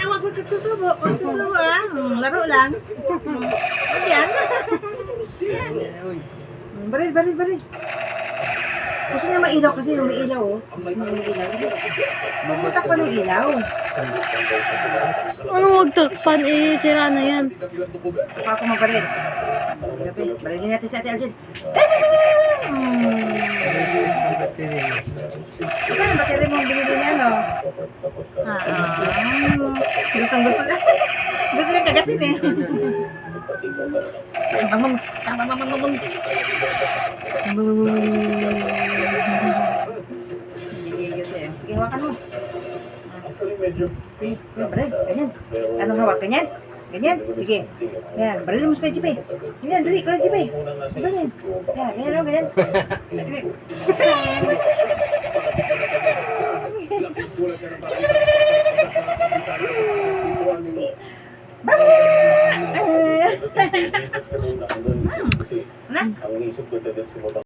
Huwag mo susubo. Huwag susubo ah. Laro lang. Yan. Baril, baril, baril. Gusto niya mailaw kasi yung may ilaw oh. Yung may ilaw. Mamutak pa ng ilaw. Anong huwag takpan eh, sira na yan. Baka ako magbaril. Barilin natin si Ate Aljen. Saan yung battery mo binili niya no? Gustong gusto niya. Gusto niya kagatin eh. Mamam. Sige, hawakan mo. Baril, ganyan. Anong hawak? Ganyan? Ganyan? Sige. Yan, baril mo sa kay Jipe. Ganyan, dali, kay Jipe. Baril. Yan, ganyan o, ganyan. Nah,